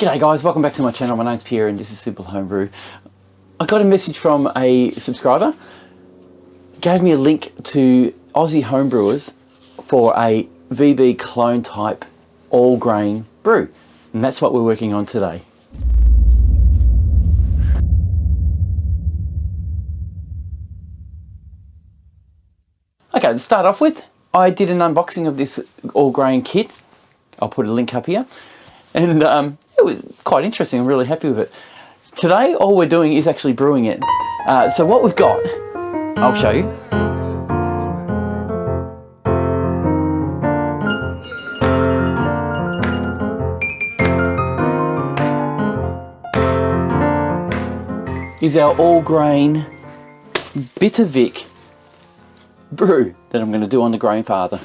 G'day guys, welcome back to my channel. My name's Pierre and this is Simple Homebrew. I got a message from a subscriber, gave me a link to Aussie homebrewers for a VB clone type all grain brew, and that's what we're working on today. Okay, to start off with, I did an unboxing of this all grain kit. I'll put a link up here, and it was quite interesting. I'm really happy with it. Today, all we're doing is actually brewing it. So what we've got, I'll show you. Is our all grain bitter Vic brew that I'm going to do on the grain father.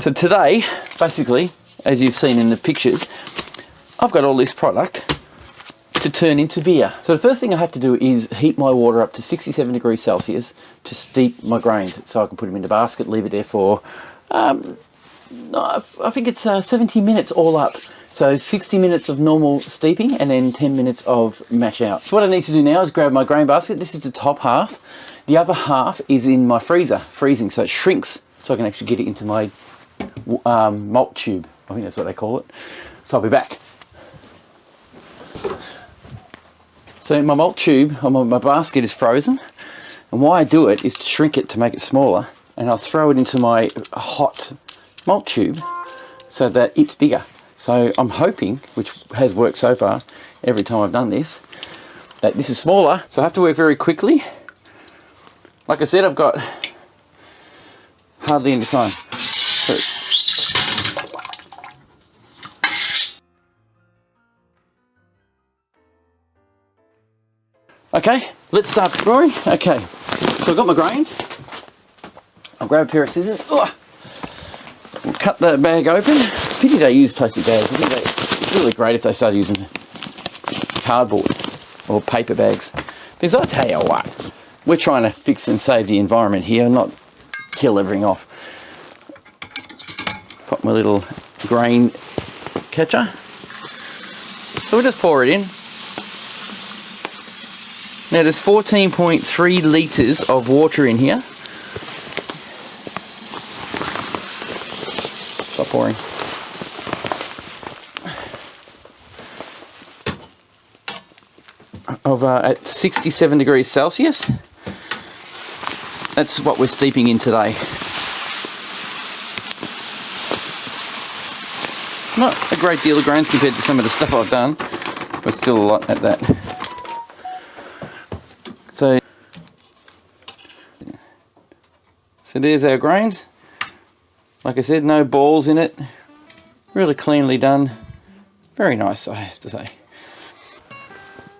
So today, basically, as you've seen in the pictures, I've got all this product to turn into beer. So the first thing I have to do is heat my water up to 67 degrees Celsius to steep my grains, so I can put them in the basket, leave it there for, I think it's 70 minutes all up. So 60 minutes of normal steeping and then 10 minutes of mash out. So what I need to do now is grab my grain basket. This is the top half. The other half is in my freezer, freezing, so it shrinks, so I can actually get it into my malt tube. I think that's what they call it. So I'll be back. So my malt tube, my basket is frozen, and why I do it is to shrink it to make it smaller, and I'll throw it into my hot malt tube so that it's bigger. So I'm hoping, which has worked so far every time I've done this, that this is smaller, so I have to work very quickly. Like I said, I've got hardly any time. Okay, let's start brewing. Okay, so I've got my grains. I'll grab a pair of scissors. We'll cut the bag open. Pity they use plastic bags. I think it's really great if they start using cardboard or paper bags. Because I tell you what, we're trying to fix and save the environment here, not kill everything off. Put my little grain catcher. So we'll just pour it in. Now there's 14.3 litres of water in here. Stop pouring. At 67 degrees Celsius. That's what we're steeping in today. Not a great deal of grains compared to some of the stuff I've done, but still a lot at that. So there's our grains. Like I said, no balls in it. Really cleanly done. Very nice, I have to say.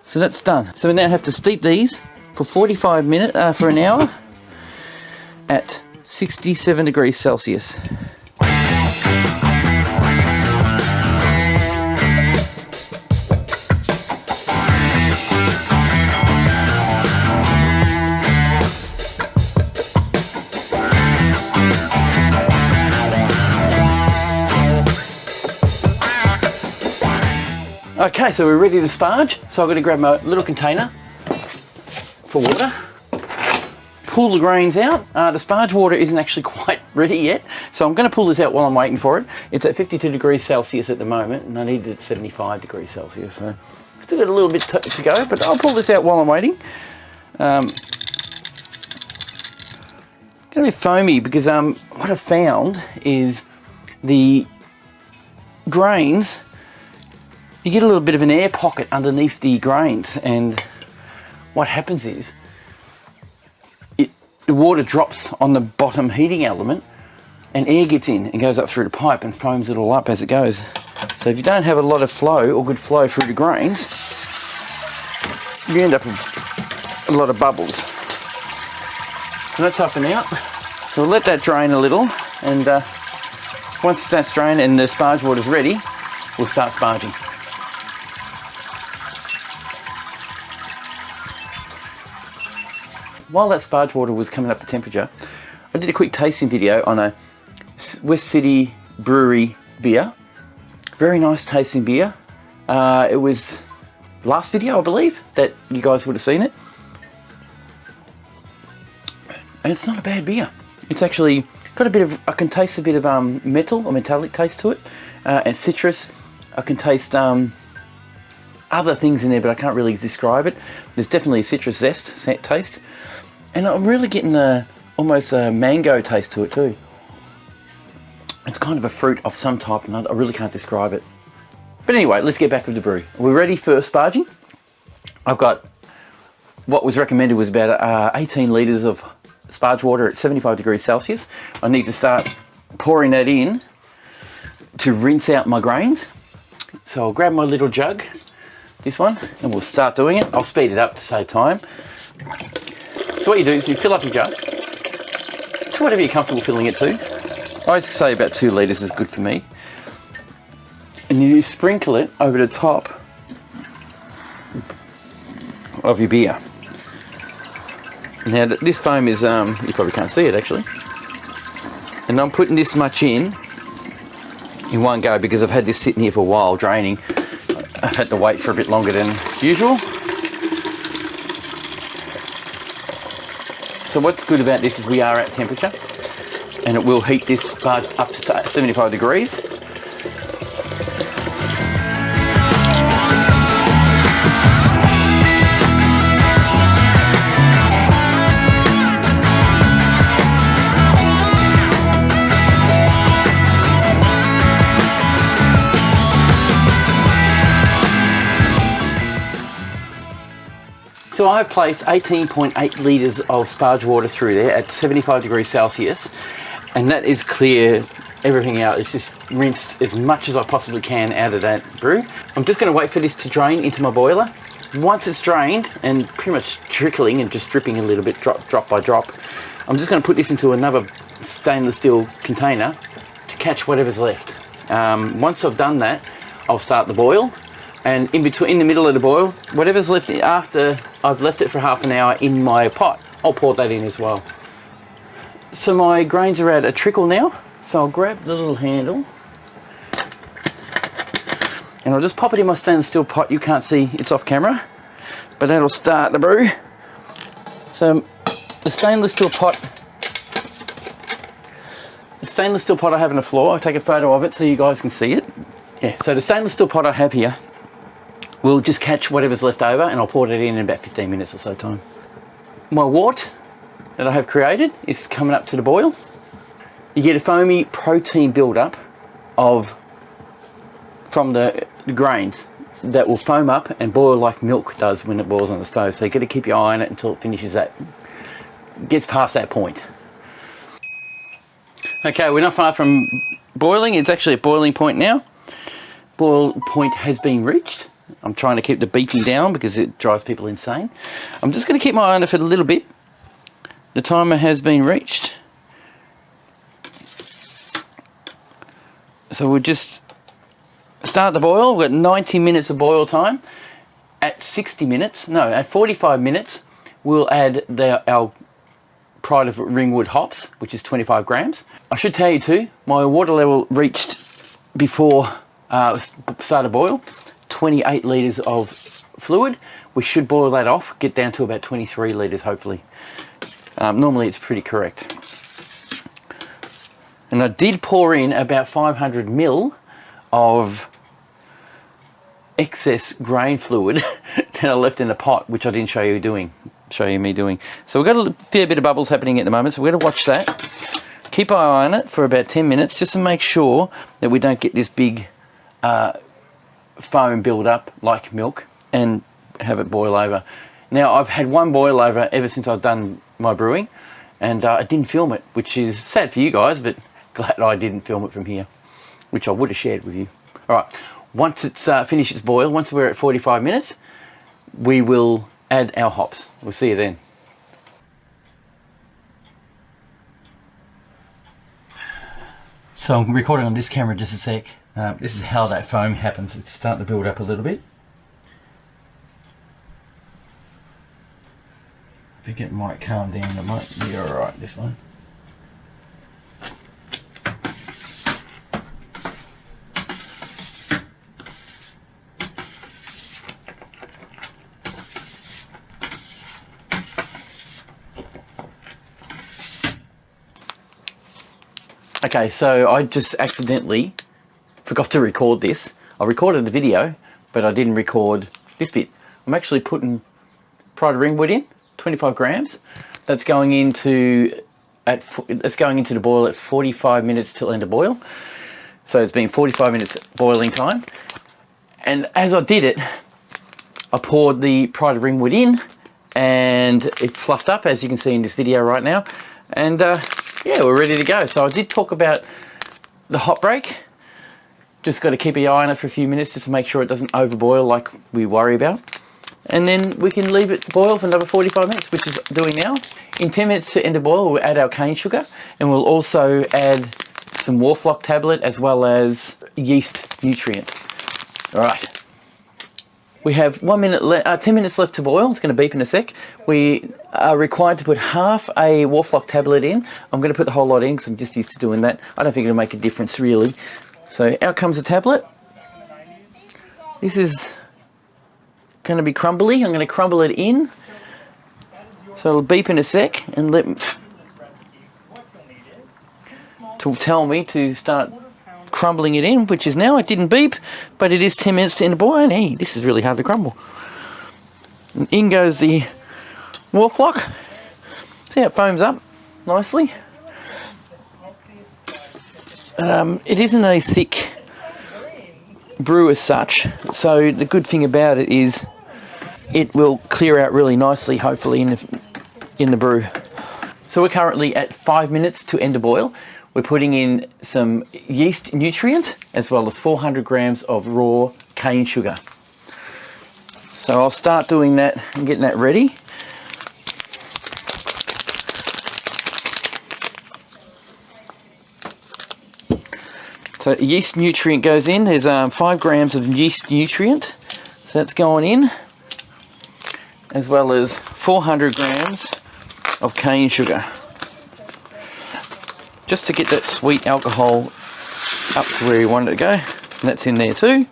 So that's done. So we now have to steep these for 45 minutes, for an hour at 67 degrees Celsius. Okay, so we're ready to sparge. So I've got to grab my little container for water, pull the grains out. The sparge water isn't actually quite ready yet, so I'm going to pull this out while I'm waiting for it. It's at 52 degrees Celsius at the moment, and I need it at 75 degrees Celsius, so still got a little bit to go, but I'll pull this out while I'm waiting. Going to be foamy because what I've found is the grains, you get a little bit of an air pocket underneath the grains, and what happens is the water drops on the bottom heating element and air gets in and goes up through the pipe and foams it all up as it goes. So if you don't have a lot of flow or good flow through the grains, you end up with a lot of bubbles. So that's up and out. So we'll let that drain a little, and once that's drained and the sparge water's ready, we'll start sparging. While that sparge water was coming up to temperature, I did a quick tasting video on a West City brewery beer. Very nice tasting beer. It was last video, I believe, that you guys would have seen it. And it's not a bad beer. It's actually got a bit of, I can taste a bit of metal or metallic taste to it, and citrus. I can taste other things in there, but I can't really describe it. There's definitely a citrus zest taste, and I'm really getting almost a mango taste to it too. It's kind of a fruit of some type, and I really can't describe it. But anyway, let's get back with the brew. We're ready for sparging. I've got what was recommended was about 18 litres of sparge water at 75 degrees Celsius. I need to start pouring that in to rinse out my grains. So I'll grab my little jug, this one, and we'll start doing it. I'll speed it up to save time. So what you do is you fill up your jug to whatever you're comfortable filling it to. I'd say about 2 litres is good for me. And you sprinkle it over the top of your beer. Now this foam is, you probably can't see it actually. And I'm putting this much in one go because I've had this sitting here for a while draining. I've had to wait for a bit longer than usual. So what's good about this is we are at temperature, and it will heat this sparge up to 75 degrees. So I've placed 18.8 litres of sparge water through there at 75 degrees Celsius, and that is clear everything out. It's just rinsed as much as I possibly can out of that brew. I'm just going to wait for this to drain into my boiler. Once it's drained and pretty much trickling and just dripping a little bit drop by drop, I'm just going to put this into another stainless steel container to catch whatever's left. Once I've done that, I'll start the boil. And in the middle of the boil, whatever's left after I've left it for half an hour in my pot, I'll pour that in as well. So my grains are at a trickle now, so I'll grab the little handle and I'll just pop it in my stainless steel pot. You can't see, it's off camera, but that'll start the brew. So the stainless steel pot I have on the floor, I'll take a photo of it so you guys can see it. Yeah, so the stainless steel pot I have here will just catch whatever's left over, and I'll pour it in about 15 minutes or so time. My wort that I have created is coming up to the boil. You get a foamy protein build-up from the grains that will foam up and boil like milk does when it boils on the stove. So you got to keep your eye on it until it finishes gets past that point. Okay, we're not far from boiling. It's actually at boiling point now. Boil point has been reached. I'm trying to keep the beating down because it drives people insane. I'm just going to keep my eye on it for a little bit. The timer has been reached. So we'll just start the boil. We've got 90 minutes of boil time. At 45 minutes, we'll add our Pride of Ringwood hops, which is 25 grams. I should tell you too, my water level reached before start a boil, 28 litres of fluid. We should boil that off, get down to about 23 litres hopefully. Normally it's pretty correct. And I did pour in about 500 ml of excess grain fluid that I left in the pot, which I didn't show you me doing. So we've got a fair bit of bubbles happening at the moment, so we're going to watch that. Keep an eye on it for about 10 minutes just to make sure that we don't get this big foam build up like milk and have it boil over. Now I've had one boil over ever since I've done my brewing, and I didn't film it, which is sad for you guys, but glad I didn't film it from here, which I would have shared with you. Alright, once it's finished its boil, once we're at 45 minutes, we will add our hops. We'll see you then. So I'm recording on this camera just a sec. This is how that foam happens. It's starting to build up a little bit. I think it might calm down. It might be alright, this one. Okay, so I just accidentally forgot to record this. I recorded the video, but I didn't record this bit. I'm actually putting Pride Ringwood in, 25 grams. That's going into the boil at 45 minutes till end of boil. So it's been 45 minutes boiling time. And as I did it, I poured the Pride Ringwood in, and it fluffed up, as you can see in this video right now. And yeah, we're ready to go. So I did talk about the hot break. Just got to keep an eye on it for a few minutes just to make sure it doesn't overboil like we worry about. And then we can leave it boil for another 45 minutes, which is doing now. In 10 minutes to end of boil, we'll add our cane sugar, and we'll also add some Warflock tablet as well as yeast nutrient. All right. We have 10 minutes left to boil. It's going to beep in a sec. We are required to put half a Warflock tablet in. I'm going to put the whole lot in because I'm just used to doing that. I don't think it'll make a difference really. So out comes the tablet. This is going to be crumbly. I'm going to crumble it in. So it'll beep in a sec and to tell me to start crumbling it in, which is now. It didn't beep, but it is 10 minutes to end of boil, and hey, this is really hard to crumble. And in goes the Warflock. See how it foams up nicely? It isn't a thick brew as such, so the good thing about it is it will clear out really nicely, hopefully, in the brew. So we're currently at 5 minutes to end of boil. We're putting in some yeast nutrient as well as 400 grams of raw cane sugar. So I'll start doing that and getting that ready. So yeast nutrient goes in. There's 5 grams of yeast nutrient. So that's going in, as well as 400 grams of cane sugar. Just to get that sweet alcohol up to where you want it to go. And that's in there too.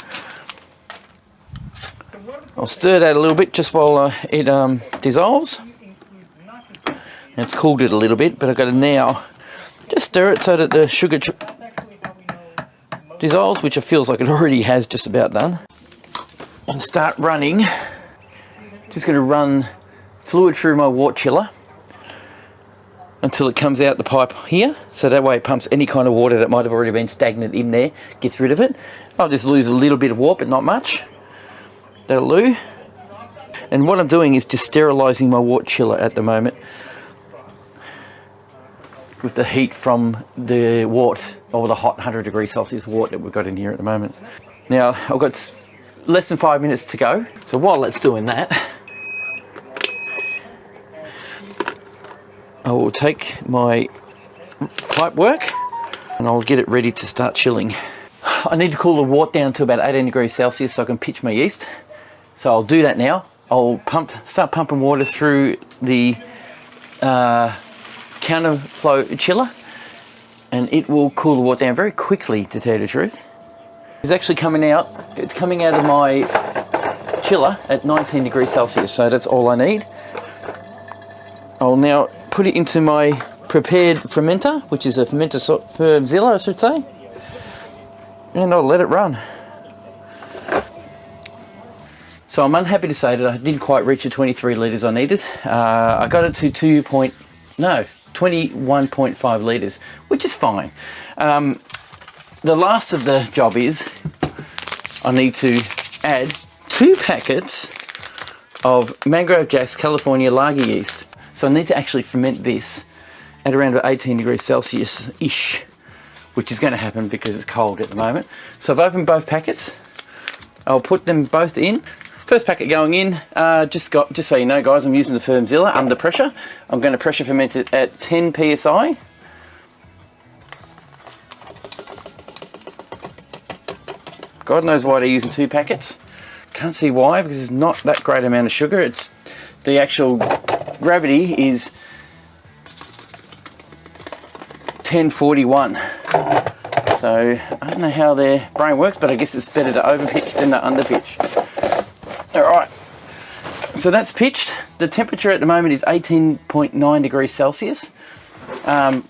I'll stir that a little bit just while it dissolves. And it's cooled it a little bit, but I've got to now just stir it so that the sugar dissolves, which it feels like it already has just about done. And start running. Just going to run fluid through my wort chiller until it comes out the pipe here, so that way it pumps any kind of water that might have already been stagnant in there, gets rid of it. I'll just lose a little bit of wort, but not much. That'll do. And what I'm doing is just sterilising my wort chiller at the moment with the heat from the wort, or the hot 100 degrees Celsius wort that we've got in here at the moment. Now, I've got less than 5 minutes to go, so while that's doing that, I will take my pipe work and I'll get it ready to start chilling. I need to cool the wort down to about 18 degrees Celsius so I can pitch my yeast. So I'll do that now. I'll start pumping water through the counterflow chiller, and it will cool the wort down very quickly, to tell you the truth. It's actually coming out. It's coming out of my chiller at 19 degrees Celsius, so that's all I need. I'll now put it into my prepared fermenter, which is a FermenterZilla, I should say, and I'll let it run. So I'm unhappy to say that I didn't quite reach the 23 litres I needed. I got it to 21.5 litres, which is fine. The last of the job is I need to add 2 packets of Mangrove Jack's California lager yeast. So I need to actually ferment this at around about 18 degrees Celsius-ish, which is going to happen because it's cold at the moment. So I've opened both packets. I'll put them both in. First packet going in, just so you know guys, I'm using the FermenZilla under pressure. I'm going to pressure ferment it at 10 psi. God knows why they're using 2 packets. Can't see why, because it's not that great amount of sugar. It's the actual gravity is 1041. So I don't know how their brain works, but I guess it's better to overpitch than to underpitch. Alright, so that's pitched. The temperature at the moment is 18.9 degrees Celsius,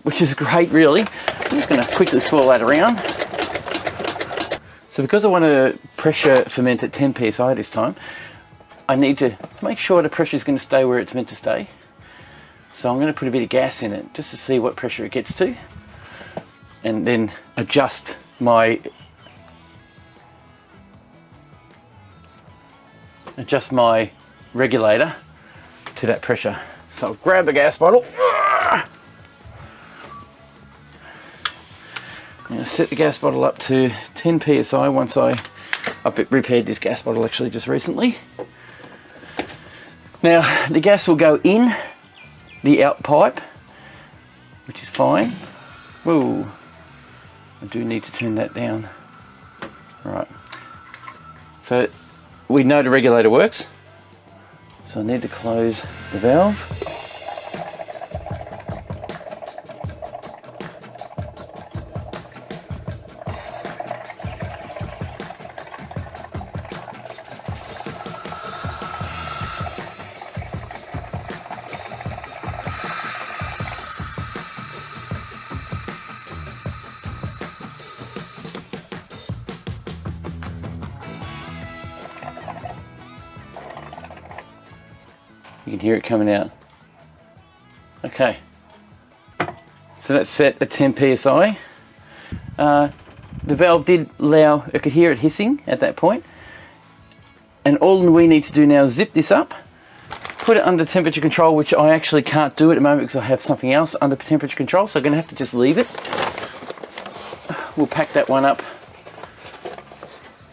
which is great really. just going to quickly swirl that around. So because I want to pressure ferment at 10 psi this time, I need to make sure the pressure is going to stay where it's meant to stay. So I'm going to put a bit of gas in it just to see what pressure it gets to, and then adjust my regulator to that pressure. So I'll grab the gas bottle. I'm going to set the gas bottle up to 10 psi once I've repaired this gas bottle actually just recently. Now the gas will go in the out pipe, which is fine. Whoa, I do need to turn that down. Right, so we know the regulator works, so I need to close the valve. You can hear it coming out. Okay, so that's set at 10 psi. The valve did allow, I could hear it hissing at that point. And all we need to do now is zip this up, put it under temperature control, which I actually can't do at the moment because I have something else under temperature control, so I'm going to have to just leave it. We'll pack that one up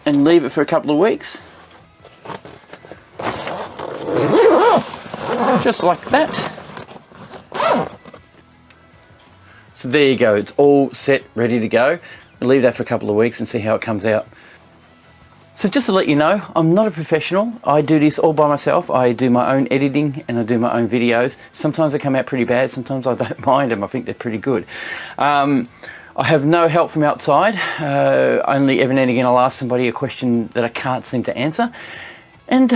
and leave it for a couple of weeks. Just like that. So there you go, it's all set, ready to go. We'll leave that for a couple of weeks and see how it comes out. So just to let you know, I'm not a professional. I do this all by myself. I do my own editing and I do my own videos. Sometimes they come out pretty bad, sometimes I don't mind them. I think they're pretty good. I have no help from outside. Only every now and again I'll ask somebody a question that I can't seem to answer, and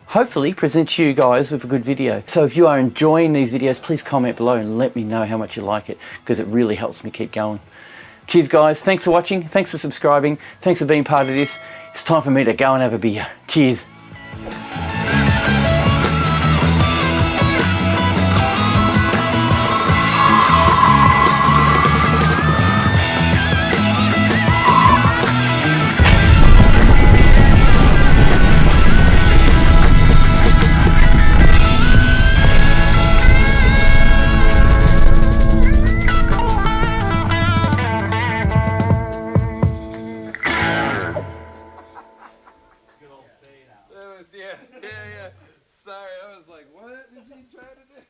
hopefully present you guys with a good video. So if you are enjoying these videos, please comment below and let me know how much you like it, because it really helps me keep going. Cheers guys, thanks for watching, thanks for subscribing, thanks for being part of this. It's time for me to go and have a beer. Cheers. Yeah. Sorry, I was like, what is he trying to do?